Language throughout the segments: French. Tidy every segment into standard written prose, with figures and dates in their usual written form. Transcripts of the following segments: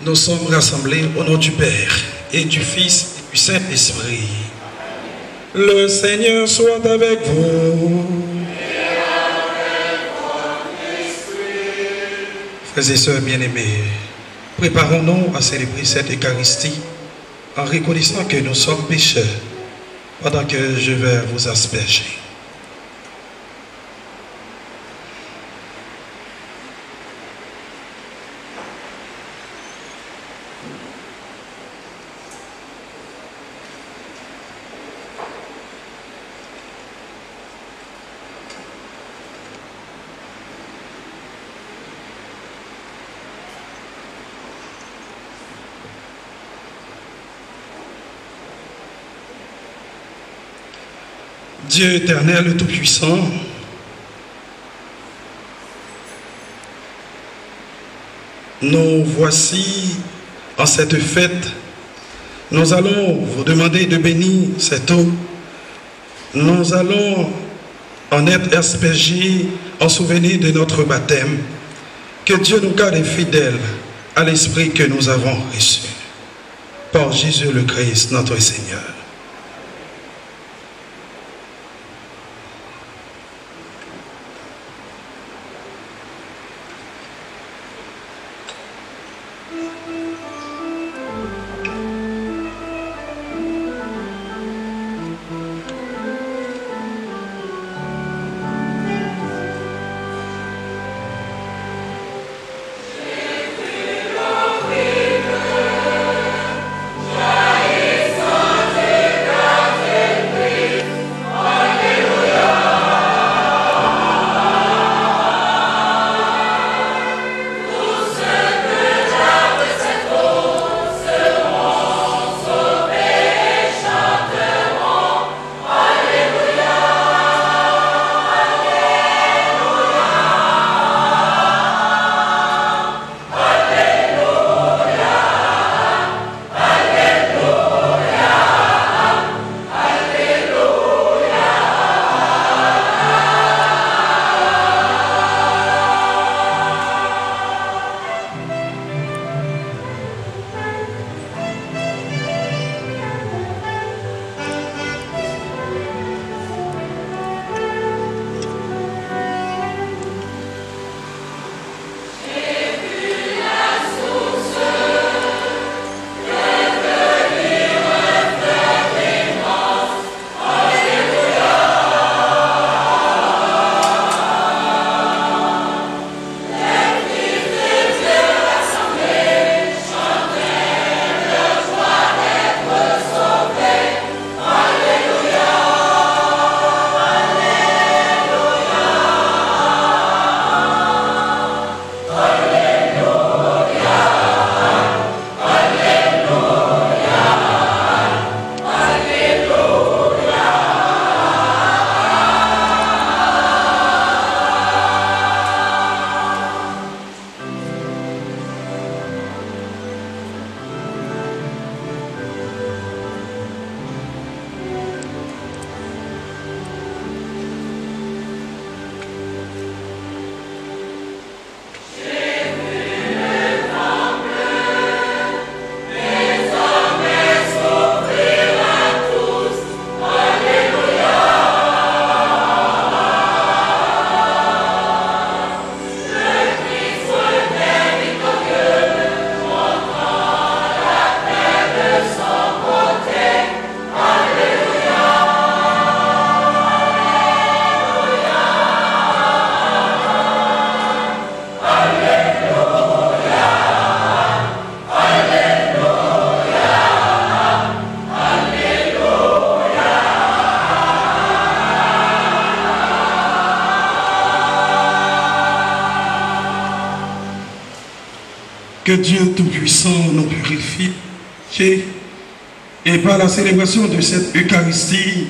Nous sommes rassemblés au nom du Père et du Fils et du Saint-Esprit. Le Seigneur soit avec vous. Frères et sœurs bien-aimés, préparons-nous à célébrer cette Eucharistie en reconnaissant que nous sommes pécheurs pendant que je vais vous asperger. Dieu éternel, le Tout-Puissant, nous voici en cette fête. Nous allons vous demander de bénir cette eau. Nous allons en être aspergés en souvenir de notre baptême. Que Dieu nous garde fidèles à l'esprit que nous avons reçu. Par Jésus le Christ, notre Seigneur. Amen. que Dieu Tout-Puissant nous purifie et par la célébration de cette Eucharistie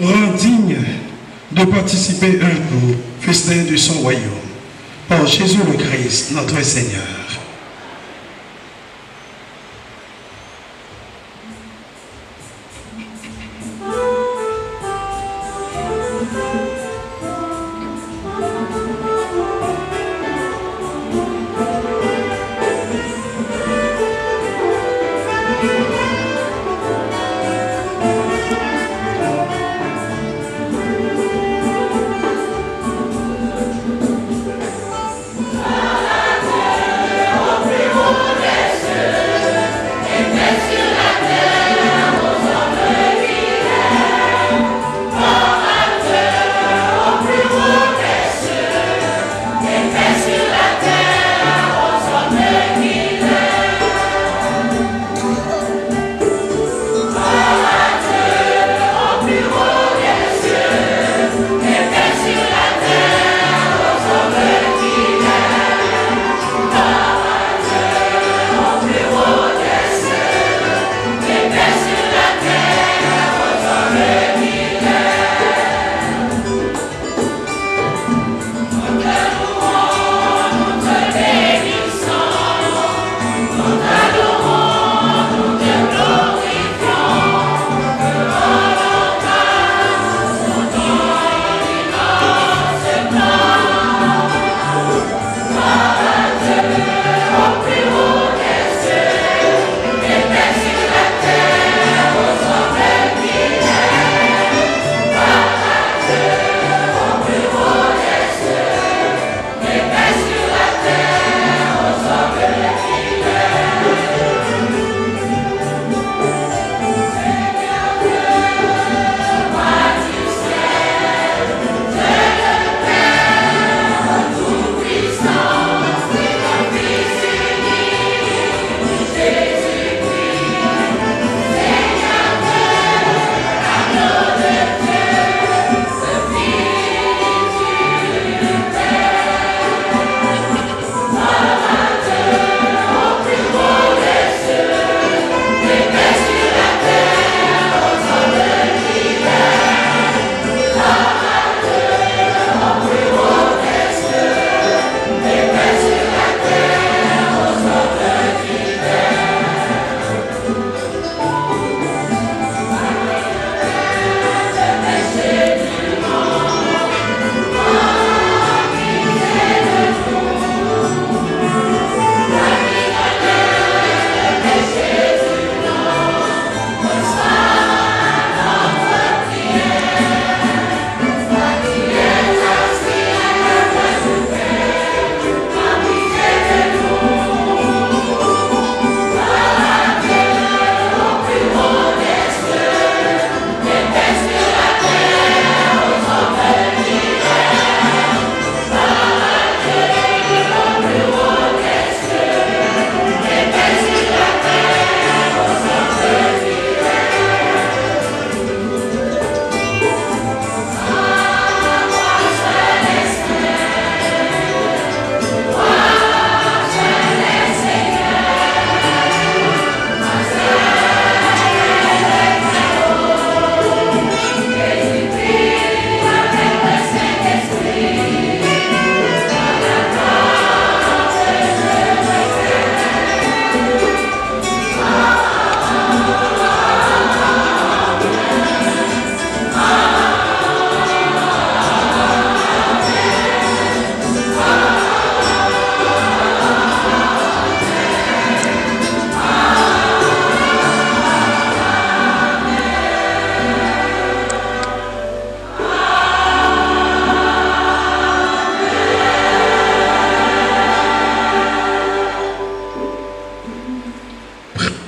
rend digne de participer un peu au festin de son royaume. Par Jésus le Christ, notre Seigneur.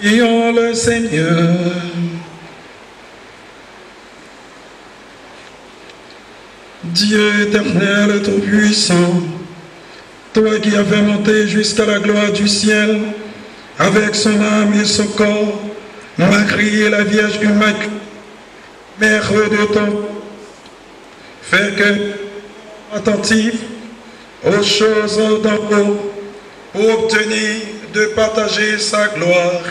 Prions le Seigneur. Dieu éternel tout-puissant, toi qui as fait monter jusqu'à la gloire du ciel, avec son âme et son corps, Marie la Vierge Immaculée, Mère de ton, fais que, attentif aux choses d'en haut, pour obtenir de partager sa gloire.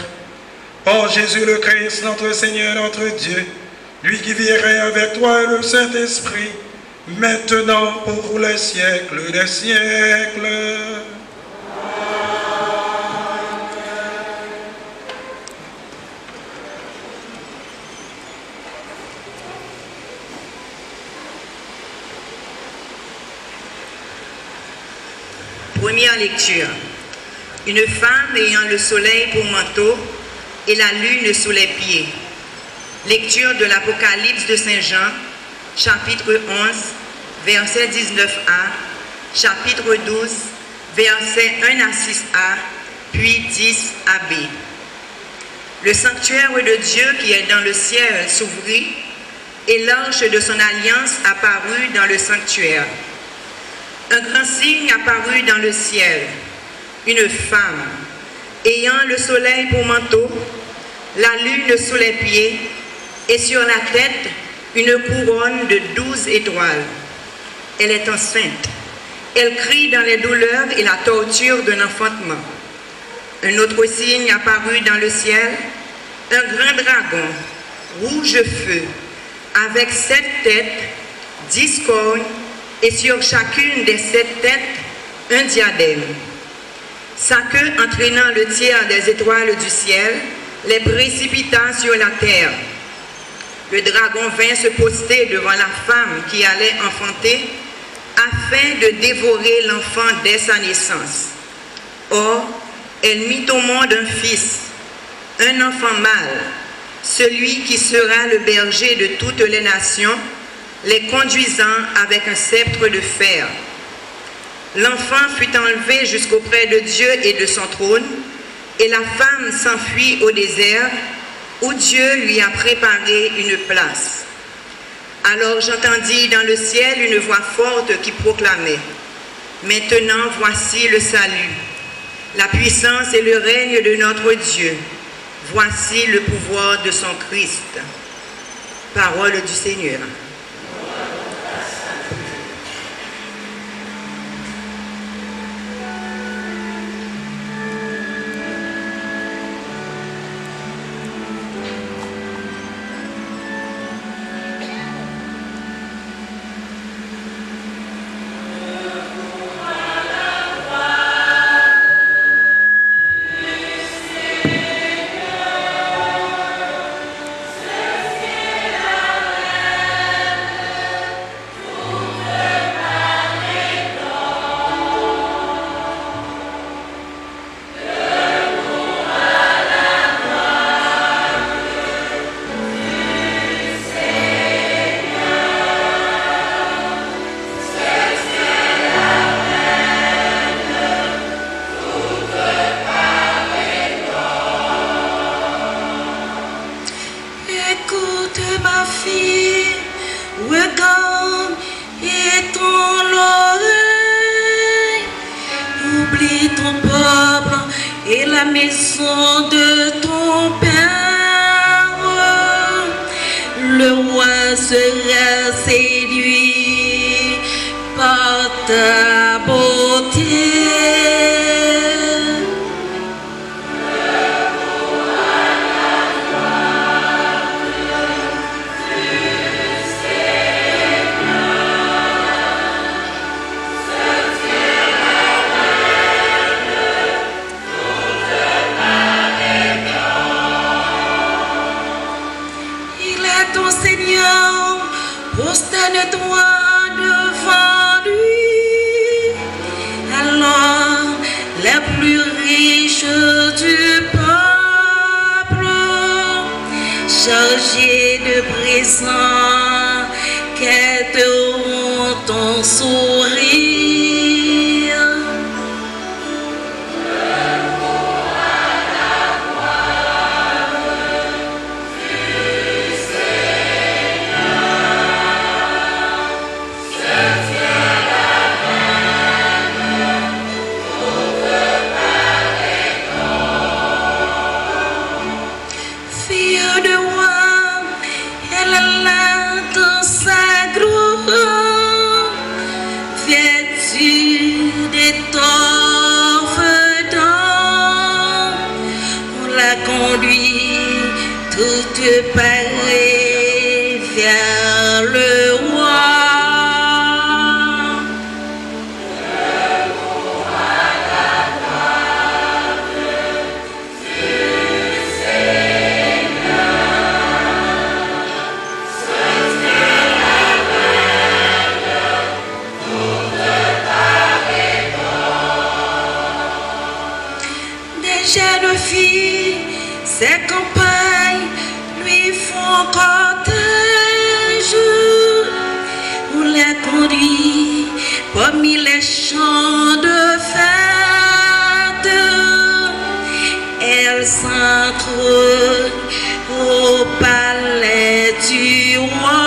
Par Jésus le Christ, notre Seigneur, notre Dieu, lui qui vivrait avec toi et le Saint-Esprit, maintenant pour les siècles des siècles. Première lecture. Une femme ayant le soleil pour manteau et la lune sous les pieds. Lecture de l'Apocalypse de Saint Jean, chapitre 11, verset 19a, chapitre 12, versets 1 à 6a, puis 10ab. Le sanctuaire de Dieu qui est dans le ciel s'ouvrit, et l'arche de son alliance apparut dans le sanctuaire. Un grand signe apparut dans le ciel, une femme, ayant le soleil pour manteau, la lune sous les pieds, et sur la tête une couronne de 12 étoiles. Elle est enceinte. Elle crie dans les douleurs et la torture d'un enfantement. Un autre signe apparut dans le ciel, un grand dragon, rouge feu, avec 7 têtes, 10 cornes, et sur chacune des 7 têtes, un diadème. Sa queue entraînant le tiers des étoiles du ciel, les précipita sur la terre. Le dragon vint se poster devant la femme qui allait enfanter, afin de dévorer l'enfant dès sa naissance. Or, elle mit au monde un fils, un enfant mâle, celui qui sera le berger de toutes les nations, les conduisant avec un sceptre de fer. L'enfant fut enlevé jusqu'auprès de Dieu et de son trône, et la femme s'enfuit au désert, où Dieu lui a préparé une place. Alors j'entendis dans le ciel une voix forte qui proclamait: Maintenant voici le salut, la puissance et le règne de notre Dieu. Voici le pouvoir de son Christ. Parole du Seigneur. Chargé de présents, quêteront ton sourire. Fille de roi, elle a la le roi. Jeune fille, ses campagnes lui font cortège. On les conduit parmi les champs de fête. Elle s'entre au palais du roi.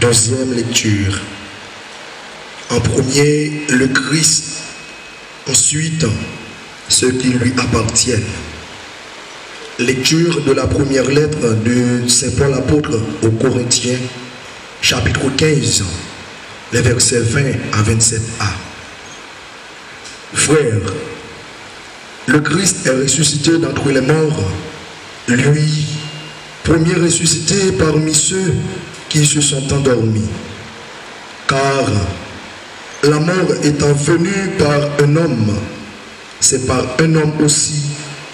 Deuxième lecture. En premier, le Christ. Ensuite, ceux qui lui appartiennent. Lecture de la première lettre de Saint Paul apôtre aux Corinthiens, chapitre 15, les versets 20 à 27a. Frères, le Christ est ressuscité d'entre les morts, lui, premier ressuscité parmi ceux qui se sont endormis. Car la mort étant venue par un homme, c'est par un homme aussi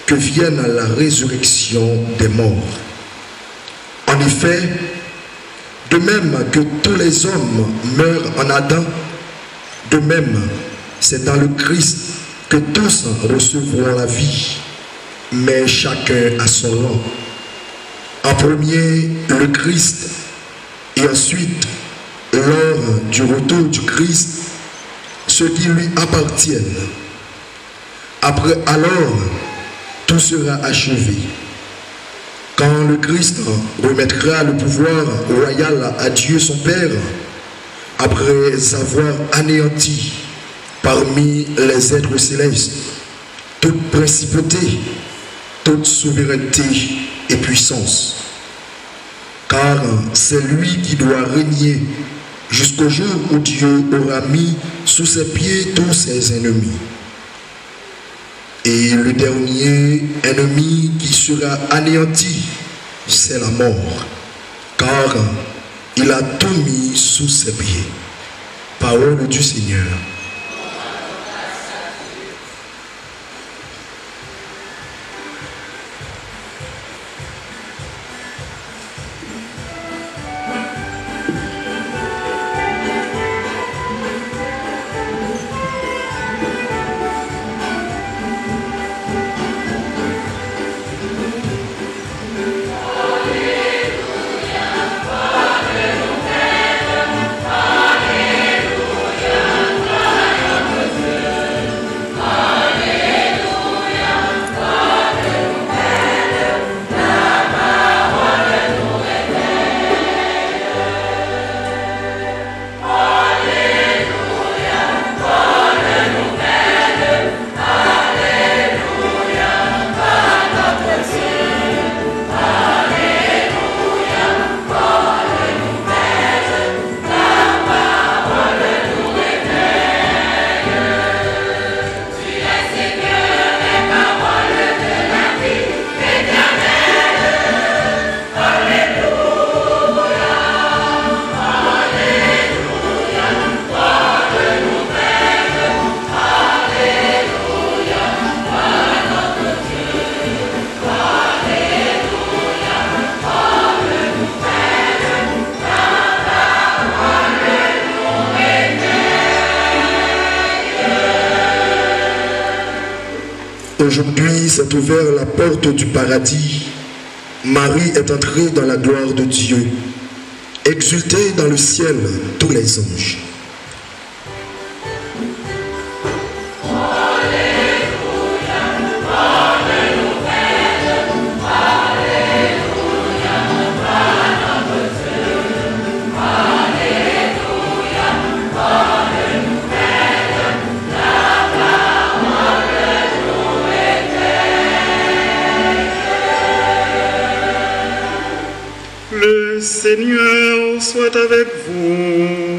que vienne la résurrection des morts. En effet, de même que tous les hommes meurent en Adam, de même, c'est dans le Christ que tous recevront la vie, mais chacun à son rang. En premier, le Christ, et ensuite, lors du retour du Christ, ceux qui lui appartiennent. Après, alors, tout sera achevé. Quand le Christ remettra le pouvoir royal à Dieu son Père, après avoir anéanti parmi les êtres célestes toute principauté, toute souveraineté et puissance. Car c'est lui qui doit régner jusqu'au jour où Dieu aura mis sous ses pieds tous ses ennemis. Et le dernier ennemi qui sera anéanti, c'est la mort, car il a tout mis sous ses pieds. Parole du Seigneur. Aujourd'hui s'est ouverte la porte du paradis. Marie est entrée dans la gloire de Dieu. Exultez dans le ciel tous les anges. Seigneur soit avec vous.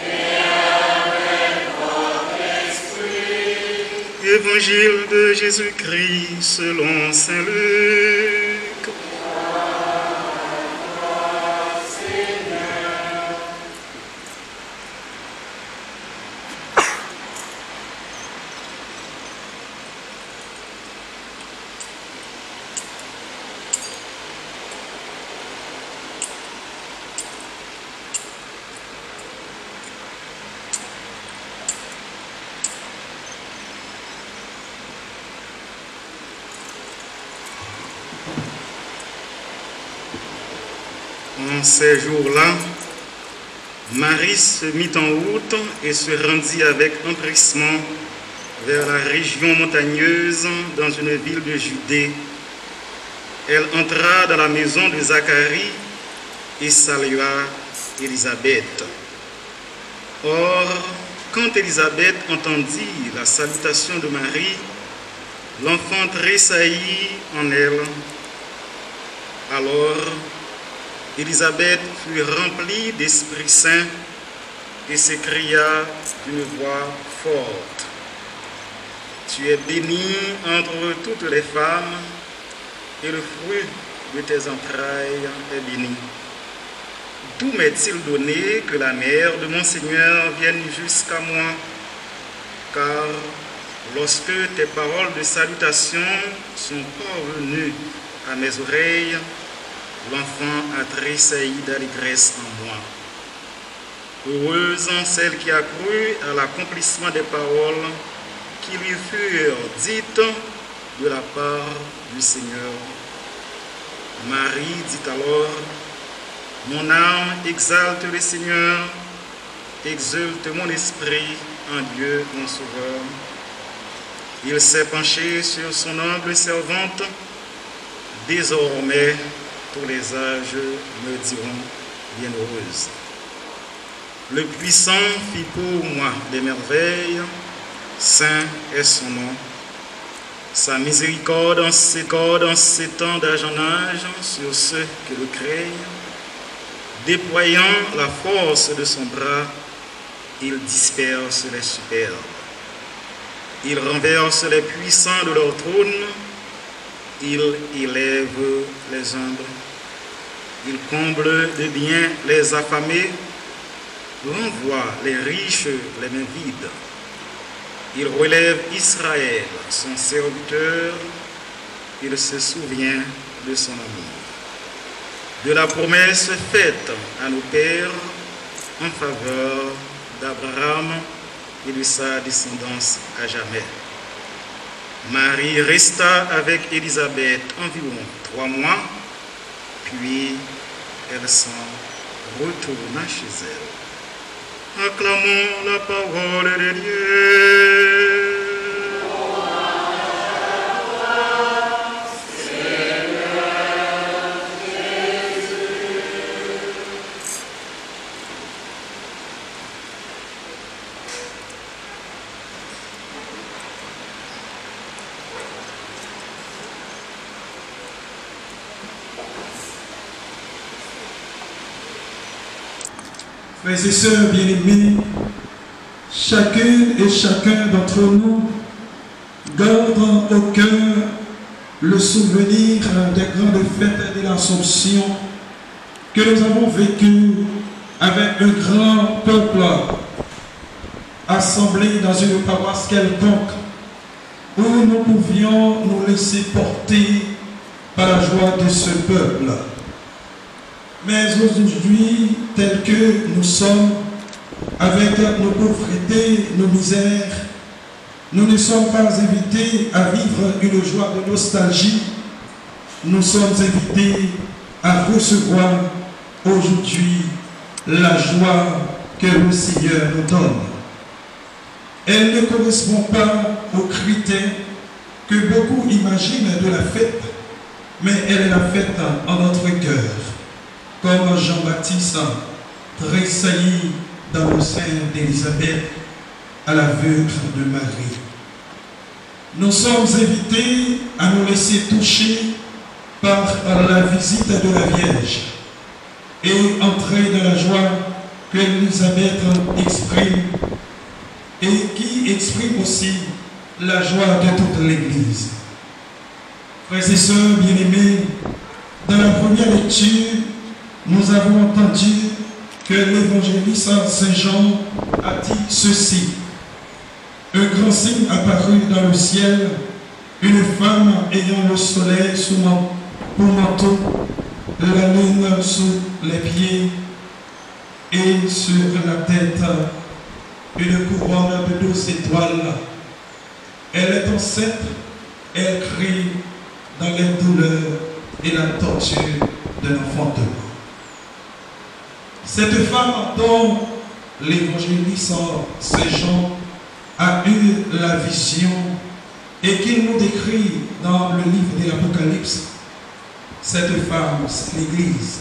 Et avec votre esprit. Évangile de Jésus-Christ selon saint Luc. En ces jours-là, Marie se mit en route et se rendit avec empressement vers la région montagneuse dans une ville de Judée. Elle entra dans la maison de Zacharie et salua Élisabeth. Or, quand Élisabeth entendit la salutation de Marie, l'enfant tressaillit en elle. Alors, Élisabeth fut remplie d'Esprit Saint et s'écria d'une voix forte: Tu es bénie entre toutes les femmes, et le fruit de tes entrailles est béni. D'où m'est-il donné que la mère de mon Seigneur vienne jusqu'à moi? Car lorsque tes paroles de salutation sont parvenues à mes oreilles, l'enfant a tressailli d'allégresse en moi. Heureuse celle qui a cru à l'accomplissement des paroles qui lui furent dites de la part du Seigneur. Marie dit alors: Mon âme exalte le Seigneur, exulte mon esprit en Dieu mon Sauveur. Il s'est penché sur son humble servante. Désormais, tous les âges me diront bienheureuse. Le puissant fit pour moi des merveilles, saint est son nom. Sa miséricorde s'écorde en s'étend d'âge en âge sur ceux qui le craignent. Déployant la force de son bras, il disperse les superbes. Il renverse les puissants de leur trône. Il élève les humbles. Il comble de bien les affamés. Renvoie les riches les mains vides. Il relève Israël, son serviteur. Il se souvient de son amour, de la promesse faite à nos pères en faveur d'Abraham et de sa descendance à jamais. Marie resta avec Élisabeth environ 3 mois, puis elle s'en retourna chez elle. Acclamons la parole de Dieu. Frères et sœurs bien-aimés, chacune et chacun d'entre nous garde au cœur le souvenir des grandes fêtes de l'Assomption que nous avons vécues avec un grand peuple assemblé dans une paroisse quelconque où nous pouvions nous laisser porter par la joie de ce peuple. Mais aujourd'hui, tels que nous sommes, avec nos pauvretés, nos misères, nous ne sommes pas invités à vivre une joie de nostalgie. Nous sommes invités à recevoir aujourd'hui la joie que le Seigneur nous donne. Elle ne correspond pas aux critères que beaucoup imaginent de la fête, mais elle est la fête en notre cœur. Comme Jean-Baptiste tressaillit dans le sein d'Élisabeth à la vue de Marie. Nous sommes invités à nous laisser toucher par la visite de la Vierge. et entrer dans la joie que Elisabeth exprime et qui exprime aussi la joie de toute l'Église. Frères et sœurs bien-aimés, dans la première lecture, nous avons entendu que l'évangéliste Saint Jean a dit ceci. Un grand signe apparut dans le ciel, une femme ayant le soleil pour manteau, la lune sous les pieds et sur la tête une couronne de 12 étoiles. Elle est enceinte, elle crie dans les douleurs et la torture de l'enfantement. Cette femme dont l'évangéliste Saint Jean a eu la vision et qu'il nous décrit dans le livre de l'Apocalypse, cette femme, c'est l'Église,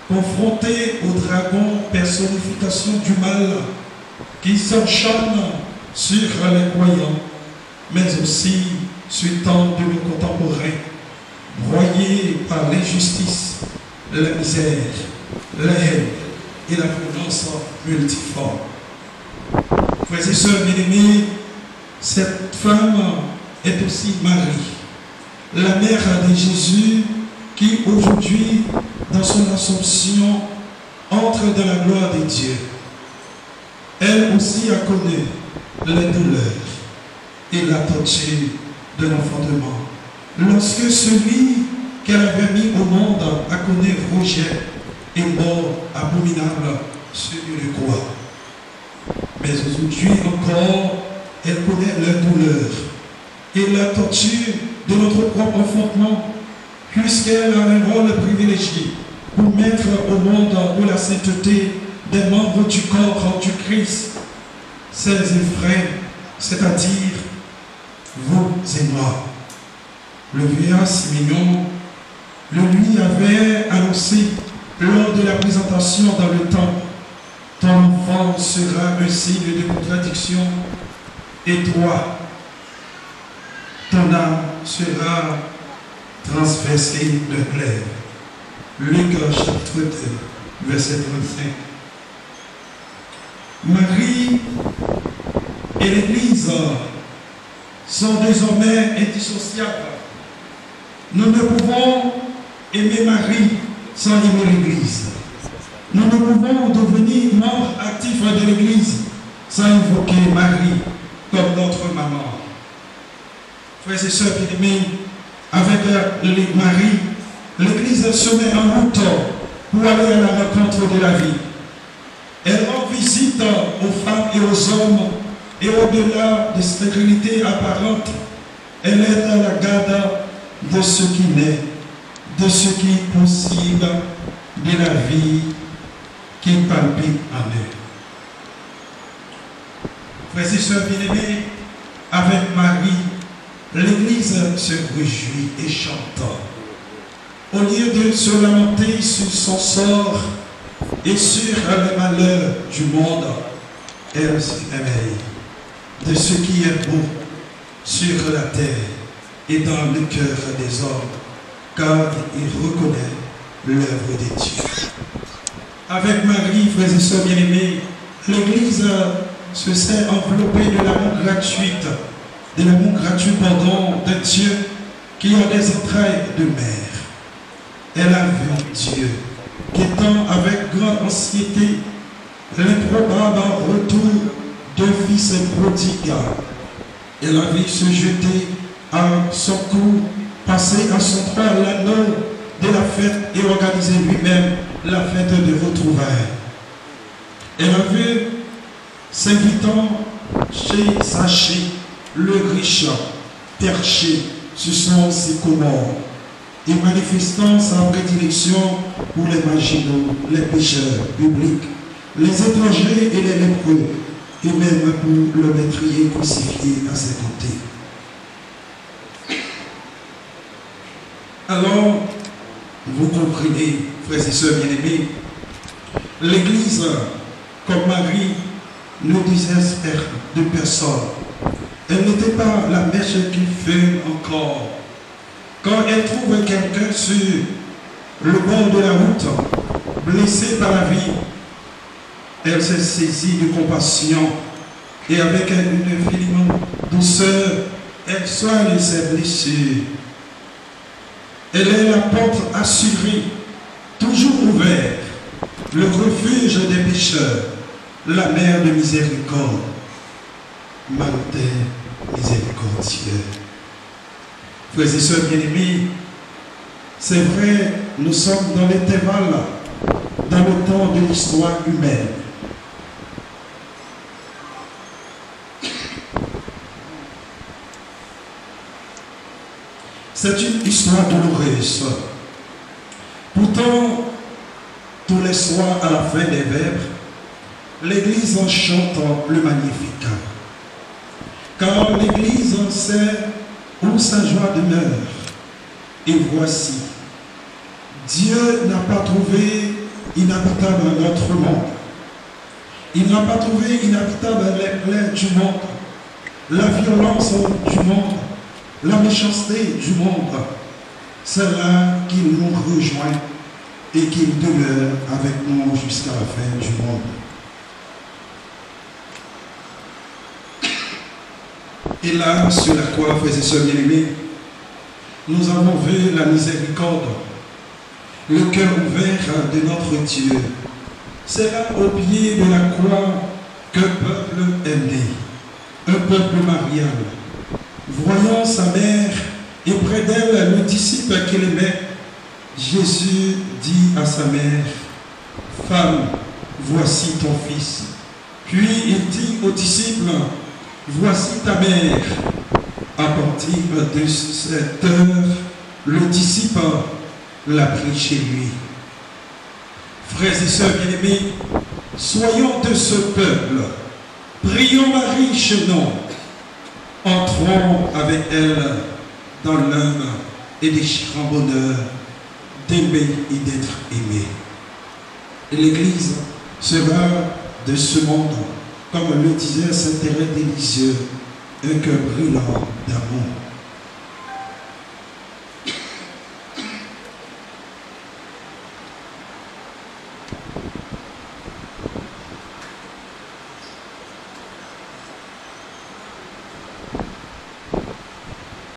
confrontée au dragon, personnification du mal, qui s'enchaîne sur les croyants, mais aussi sur tant de nos contemporains, broyés par l'injustice, la misère, la haine et la violence multiforme. Frères et sœurs bien-aimés, cette femme est aussi Marie, la mère de Jésus, qui aujourd'hui, dans son Assomption, entre dans la gloire de Dieu. Elle aussi a connu les douleurs et la torture de l'enfantement. Lorsque celui qu'elle avait mis au monde a connu rejet et mort abominable sur une croix. Mais aujourd'hui encore, elle connaît la douleur et la torture de notre propre enfantement, puisqu'elle a un rôle privilégié pour mettre au monde de la sainteté des membres du corps du Christ, ses frères, c'est-à-dire vous et moi. Le vieillard Simeon le lui avait annoncé lors de la présentation dans le temple. Ton enfant sera un signe de contradiction et toi, ton âme sera transversée de glaive. Luc chapitre 2, verset 35. Marie et l'Église sont désormais indissociables. Nous ne pouvons aimer Marie sans aimer l'Église. Nous ne pouvons devenir membres actifs de l'Église sans invoquer Marie comme notre maman. Frères et sœurs bien-aimés, avec Marie, l'Église se met en route pour aller à la rencontre de la vie. Elle rend visite aux femmes et aux hommes, et au-delà des stérilités apparentes, elle est à la garde de ce qui naît, de ce qui est possible, de la vie qui palpite en eux. Frères et sœurs bien-aimés, avec Marie, l'Église se réjouit et chante. Au lieu de se lamenter sur son sort et sur les malheurs du monde, elle s'éveille de ce qui est beau sur la terre et dans le cœur des hommes, car il reconnaît l'œuvre de Dieu. Avec Marie, frères et sœurs bien-aimés, l'Église se sait enveloppée de l'amour gratuit, de Dieu qui a des entrailles de mère. Elle a vu Dieu, guettant avec grande anxiété l'improbable retour d'un fils prodigue. Elle a vu se jeter à son cou, passer à son droit l'anneau de la fête et organiser lui-même la fête de retrouvailles. Elle a vu s'invitant chez Zachée, le riche, perché sur son sycomore et manifestant sa prédilection pour les marginaux, les pécheurs publics, les étrangers et les lépreux, et même pour le métrier crucifié à ses côtés. Alors, vous comprenez, frères et sœurs bien-aimés, l'Église, comme Marie, ne désespère de personne. Elle n'était pas la mèche qui fume encore. Quand elle trouve quelqu'un sur le bord de la route, blessée par la vie, elle s'est saisie de compassion et avec une infiniment douceur, elle soigne ses blessures. Elle est la porte assurée, toujours ouverte, le refuge des pécheurs, la mère de miséricorde, Mère miséricordieux. Frères et sœurs bien-aimés, c'est vrai, nous sommes dans l'intervalle, dans le temps de l'histoire humaine. C'est une histoire douloureuse. Pourtant, tous les soirs à la fin des vêpres, l'Église en chante le Magnificat. Car l'Église sait où sa joie demeure. Et voici, Dieu n'a pas trouvé inhabitable notre monde. Il n'a pas trouvé inhabitable les plaies du monde, la violence du monde, la méchanceté du monde. C'est là qu'il nous rejoint et qu'il demeure avec nous jusqu'à la fin du monde. Et là, sur la croix, frères et sœurs bien-aimés, nous avons vu la miséricorde, le cœur ouvert de notre Dieu. C'est là, au pied de la croix, qu'un peuple est né, un peuple marial. Voyant sa mère et près d'elle le disciple qu'il aimait, Jésus dit à sa mère, « Femme, voici ton fils. » Puis il dit aux disciples, « Voici ta mère. » À partir de cette heure, le disciple l'a pris chez lui. Frères et sœurs bien-aimés, soyons de ce peuple. Prions Marie chez nous. Entrons avec elle dans l'âme et déchirant bonheur d'aimer et d'être aimé. Et l'Église sera de ce monde, comme le disait Saint Thérèse de Lisieux, un cœur brillant d'amour.